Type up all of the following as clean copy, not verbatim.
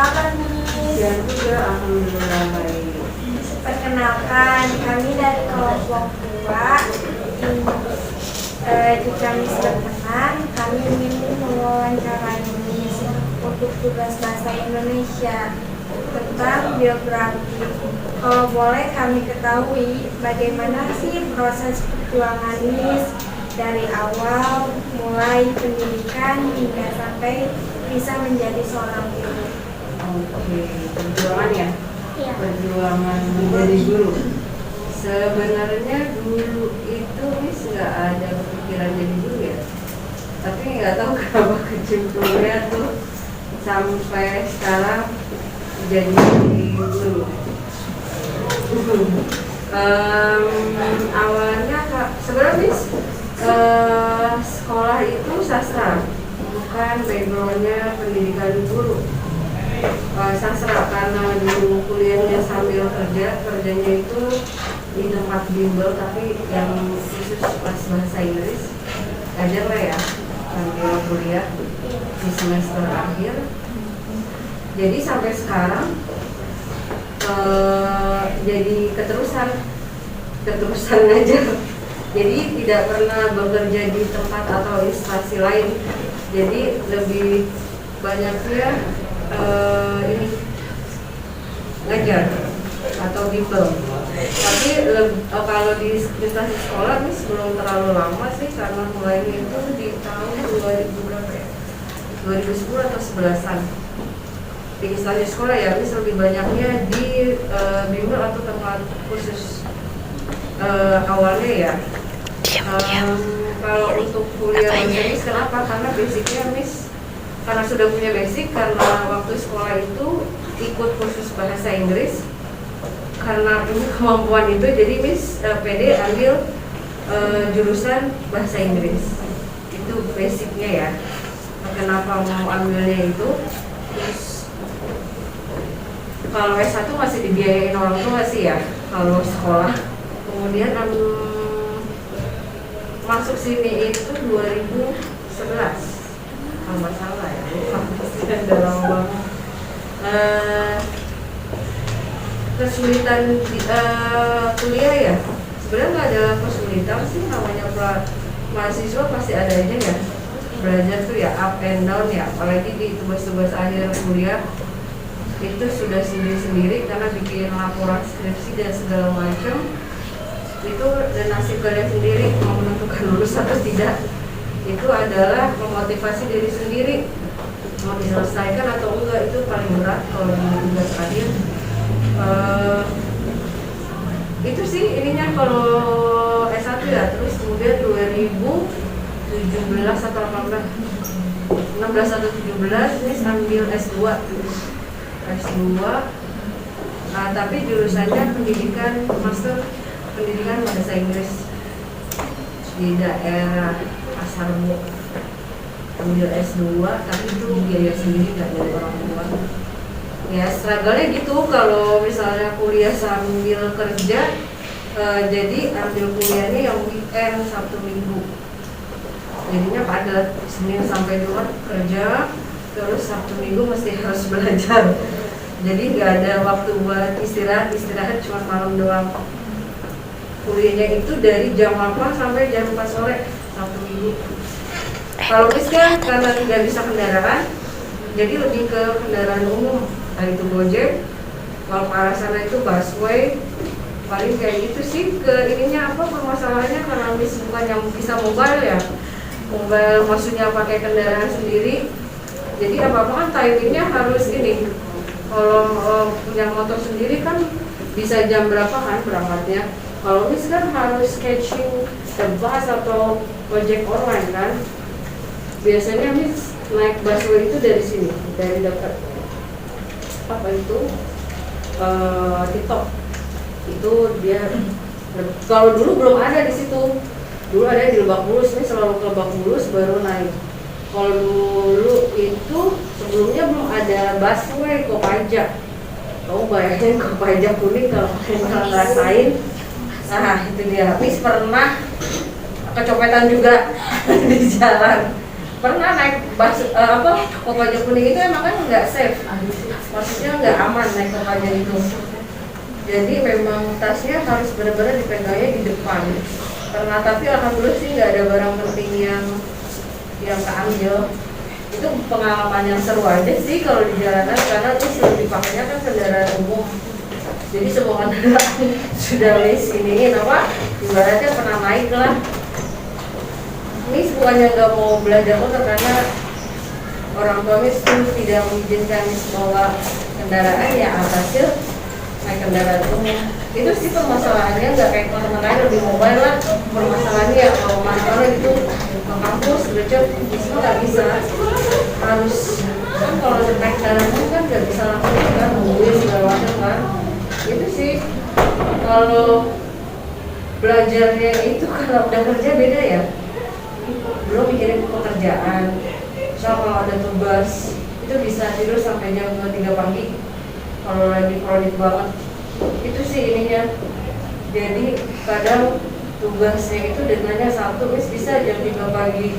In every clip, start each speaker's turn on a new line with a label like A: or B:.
A: kabar nih?
B: Siang juga, alhamdulillah baik.
A: Perkenalkan, kami dari kelompok 2 di Kamis berkenan. Kami ingin mewawancarai untuk tugas bahasa Indonesia tentang biografi. Kalau boleh kami ketahui bagaimana sih proses perjuangan Miss dari awal mulai pendidikan hingga sampai bisa menjadi seorang guru.
B: Oke, perjuangan ya?
A: Iya.
B: Perjuangan menjadi guru. Sebenarnya dulu itu Miss nggak ada kepikiran jadi guru ya. Tapi nggak tahu kenapa kecimpungnya tuh sampai sekarang jadi guru. Awalnya sebenarnya Miss sekolah itu sastra, bukan backgroundnya pendidikan guru. Sastra karena dulu kuliahnya sambil kerjanya itu di tempat bimbel tapi yang khusus kelas bahasa Inggris ajar lah ya sambil kuliah di semester akhir. Jadi sampai sekarang jadi keterusan ngajar. Jadi tidak pernah bekerja di tempat atau instansi lain. Jadi lebih banyaknya ini ngajar atau bimbel. Tapi kalau di instansi sekolah ini belum terlalu lama sih karena mulainya itu di tahun 2000 berapa ya? 2010 atau 11-an. Di instansi sekolah ya, ini lebih banyaknya di bimbel atau tempat khusus awalnya ya. Kalau untuk kuliah bahasa Inggris kenapa? Karena basicnya Miss karena sudah punya basic, karena waktu sekolah itu ikut kursus bahasa Inggris, karena ini kemampuan itu jadi Miss PD ambil jurusan bahasa Inggris. Itu basicnya ya. Kenapa mau ambilnya itu? Terus kalau S1 masih dibiayain orang tua sih ya kalau sekolah. Kemudian masuk sini itu 2011 kalau nggak salah ya, udah lama banget. Kesulitan kuliah ya, sebenarnya nggak ada kesulitan sih, namanya mahasiswa pasti ada aja ya. Belajar tuh ya up and down ya, apalagi di tugas-tugas akhir kuliah itu sudah sendiri-sendiri karena bikin laporan skripsi dan segala macam. Itu dan nasib kalian sendiri mau menentukan lulus atau tidak, itu adalah memotivasi diri sendiri mau diselesaikan atau enggak. Itu paling berat kalau di tugas akhir. Itu sih ininya kalau S1 ya. Terus kemudian 2017 atau 16 atau 17 ini sambil S2 tapi jurusannya pendidikan master pendidikan bahasa Inggris di daerah Pasarbo. Ambil S2 tapi itu biaya sendiri, nggak dari orang tua. Ya struggle-nya gitu kalau misalnya kuliah sambil kerja. Jadi ambil kuliahnya yang weekend Sabtu Minggu, jadinya padat. Senin sampai Jumat kerja, terus Sabtu Minggu mesti harus belajar. Jadi nggak ada waktu buat istirahat cuma malam doang. Kuliahnya itu dari jam 8 sampai jam 4 sore Sabtu Minggu. Kalau misalnya karena tidak bisa kendaraan, jadi lebih ke kendaraan umum, entah itu Gojek, kalau ke arah sana itu busway. Paling kayak gitu sih. Ke ininya apa permasalahannya karena bukan yang bisa mobile ya, mobile maksudnya pakai kendaraan sendiri. Jadi apa-apa kan timingnya harus ini. Kalau punya motor sendiri kan bisa jam berapa kan berangkatnya. Kalau Miss kan harus catching the bus atau ojek online kan. Biasanya Miss naik busway itu dari sini, dari dekat apa itu TikTok. Itu dia kalau dulu belum ada di situ. Dulu ada di Lebak Bulus, Miss selalu ke Lebak Bulus baru naik. Kalau dulu itu sebelumnya belum ada busway Kopaja. Kamu bayangin Kopaja kuning kalau kalian ngerasain. Nah itu dia. Miss pernah kecopetan juga di jalan. Pernah naik bus Kopaja kuning itu emang kan nggak safe. maksudnya nggak aman naik Kopaja itu. Jadi memang tasnya harus benar-benar dipegangnya di depan. Karena tapi alhamdulillah sih nggak ada barang penting yang keambil. Itu pengalaman yang seru aja sih kalau di jalanan, karena itu selalu dipakainya kan kendaraan umum. Jadi semua kendaraan sudah list ini apa? Ibaratnya pernah naik lah. Ini bukannya nggak mau belajar motor karena orang tua Miss tidak mengizinkan Miss bawa kendaraan, ya alhasil naik kendaraan umum. Itu sih permasalahannya, nggak kayak teman-teman lain lebih mobile lah. Permasalahannya ya kalau manfaatnya itu ke kampus belajar bisa nggak bisa, harus kan kalau naik kendaraan umum kan nggak bisa langsung kan nungguin segala macam kan. Itu sih kalau belajarnya itu kalau udah kerja beda ya, belum mikirin pekerjaan. Misal kalau ada tugas itu bisa tidur sampai jam 2-3 pagi kalau lagi proyek banget. Itu sih ininya. Jadi kadang tugasnya itu deadline-nya Sabtu, bisa jam 3 pagi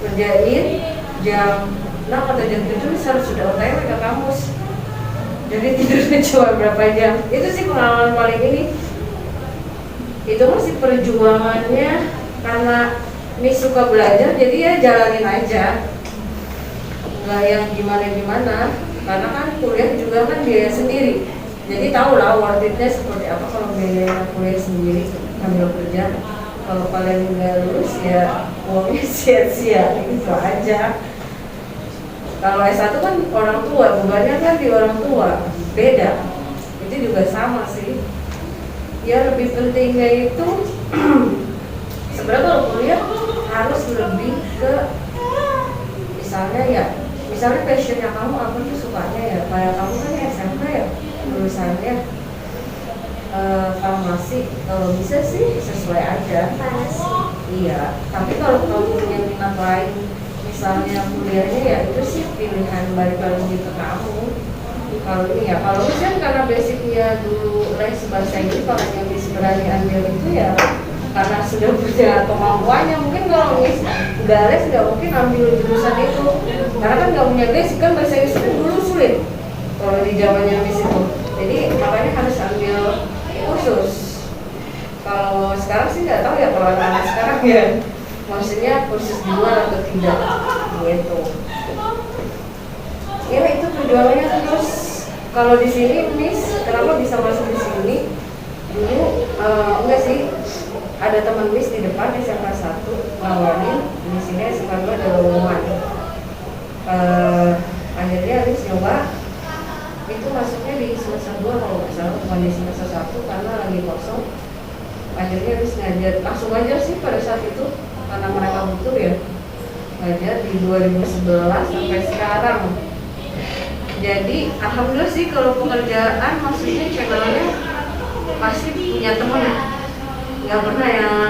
B: kerjain, jam 6 atau jam 7 harus sudah OTW ke kampus. Jadi tidurnya cuma berapa jam. Itu sih pengalaman paling ini. Itu masih perjuangannya karena ini suka belajar, jadi ya jalanin aja, nggak yang gimana-gimana. Karena kan kuliah juga kan biaya sendiri, jadi tahu lah worth it-nya seperti apa kalau biaya kuliah sendiri sambil kerja. Kalau kalian nggak lulus ya uangnya sia-sia, itu aja. Kalau S1 kan orang tua, bebannya kan di orang tua, beda. Itu juga sama sih. Ya lebih pentingnya itu sebenarnya kalau kuliah harus lebih ke misalnya passionnya kamu apa tuh, sukanya ya kayak kamu kan SMK ya lulusannya farmasi, kalau bisa sih sesuai aja. Iya, tapi kalau kamu punya minat lain misalnya kuliahnya ya itu sih pilihan balik lagi ke kamu. Kalau ini ya, kalau misalnya karena basicnya dulu les bahasa Inggris, kalau yang bisa berani ambil itu ya karena sudah punya kemampuannya. Mungkin kalau nggak les nggak mungkin ambil jurusan itu, karena kan nggak punya basic kan bahasa Inggris itu dulu sulit kalau di zamannya Miss itu. Jadi makanya harus ambil kursus. Kalau sekarang sih nggak tahu ya kalau anak sekarang ya, maksudnya kursus di luar atau tidak gitu. Ya itu perjuangannya. Terus kalau di sini Miss kenapa bisa masuk di sini? Dulu enggak sih, ada teman Miss di depan SMK 1 nawarin di sini SMK 2 ada lowongan. Akhirnya Miss nyoba, itu masuknya di semester 2 kalau nggak salah, bukan di semester 1 karena lagi kosong. Akhirnya Miss ngajar, langsung aja sih pada saat itu karena mereka butuh ya, ngajar di 2011 sampai sekarang. Jadi alhamdulillah sih kalau pekerjaan maksudnya channelnya pasti punya teman, nggak pernah yang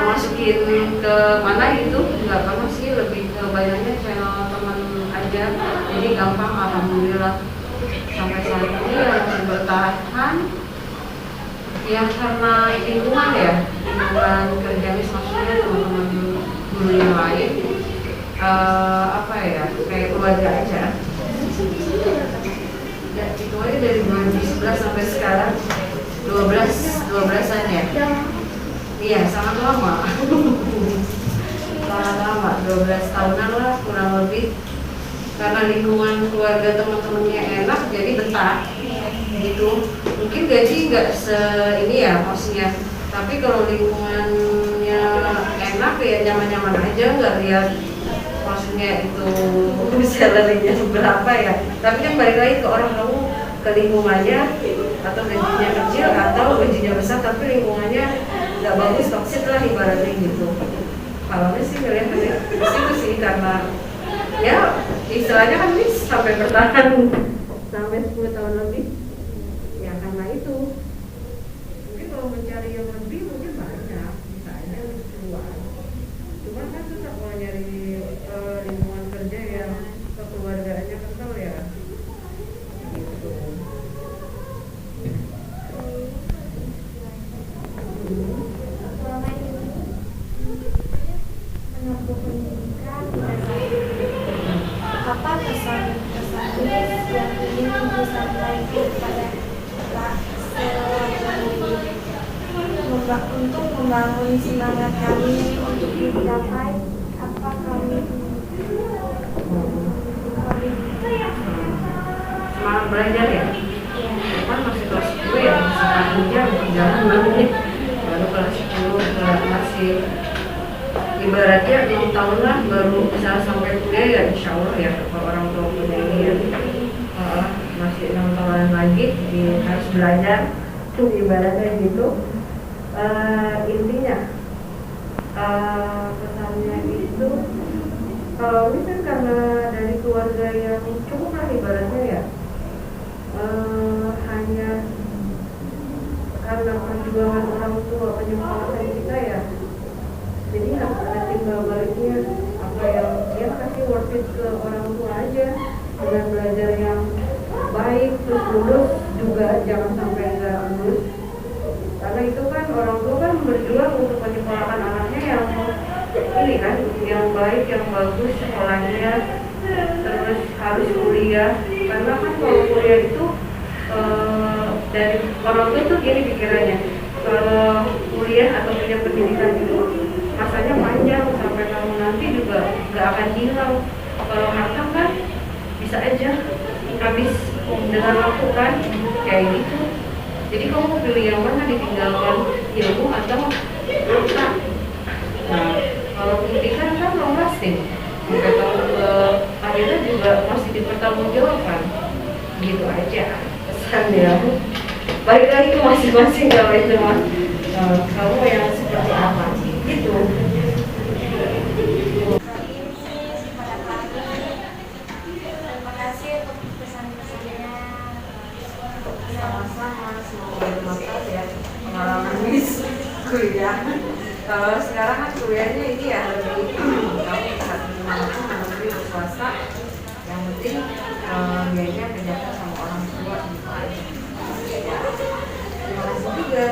B: masukin ke mana gitu, nggak pernah sih, lebih ke banyaknya channel teman aja. Jadi gampang alhamdulillah sampai saat ini yang bertahan ya karena lingkungan ya, lingkungan kerja Miss, maksudnya teman-teman guru yang lain apa ya, kayak keluarga aja. Ya itu aja dari 2011 sampai sekarang 12-an ya. Iya sangat lama. Sangat lama, 12 tahunan lah kurang lebih. Karena lingkungan keluarga teman-temannya enak jadi betah gitu. Mungkin gaji nggak ini ya maksudnya, tapi kalau lingkungannya enak ya nyaman-nyaman aja, nggak lihat maksudnya itu salary-nya berapa ya. Tapi kan balik lagi ke orang, kamu ke lingkungannya, atau gajinya kecil atau gajinya besar tapi lingkungannya nggak bagus, toxic lah ibaratnya gitu. Kalau sih ngeliatnya itu sih karena ya istilahnya kan Miss sampai bertahan sampai 10 tahun lebih ya karena itu. Mungkin kalau mencari yang lebih mungkin banyak, bisa aja keluar. Cuma kan tetap kalau nyari lingkungan kerja yang kekeluargaannya kental ya gitu.
A: Selama ini menempuh pendidikan apa kesan yang ingin disampaikan kepada kita untuk membangun semangat kami untuk mencapai apa kami
B: Semangat belajar ya? Kan masih kelas 10 ya, masih 1 jam perjalanan baru kelas 10 masih ibaratnya 6 tahun lah baru bisa sampai kuliah ya, insya Allah ya kalau orang tua punya ini ya. Masih 6 tahun lagi harus belajar tuh ibaratnya gitu. Intinya pesannya itu kalau ini kan karena dari keluarga yang cukup lah ibaratnya ya, hanya karena perjuangan orang tua penyemangatan kita ya, jadi harus ada timbal baliknya apa yang dia kasih worth it ke orang tua aja dengan belajar yang baik, terus lulus juga jangan sampai nggak lulus, karena itu kan orang tua kan berjuang untuk menyekolahkan anaknya yang ini kan, yang baik, yang bagus sekolahnya, terus harus kuliah, karena kan kalau kuliah itu dari orang tua tuh gini pikirannya, kalau kuliah atau punya pendidikan itu masanya panjang sampai kamu nanti juga nggak akan hilang. Kalau harta kan bisa aja habis dengan waktu kan, kayak gitu. Jadi kamu mau pilih yang mana, ditinggalkan ilmu atau harta? Nah, kalau pendidikan kan long lasting sampai kamu ke akhirnya juga masih dipertanggungjawabkan. Gitu aja pesannya. Balik lagi ke masing-masing kalau itu mas. Kamu yang seperti apa? Gitu.
A: Terima kasih untuk pesan-pesannya.
B: Sama-sama, semoga bermanfaat ya pengalaman di kuliah. Kalau sekarang kan kuliahnya ini ya lebih kamu bisa dimanapun negeri swasta, yang penting biayanya kerjakan sama orang tua gitu aja. Ya. Terima kasih juga.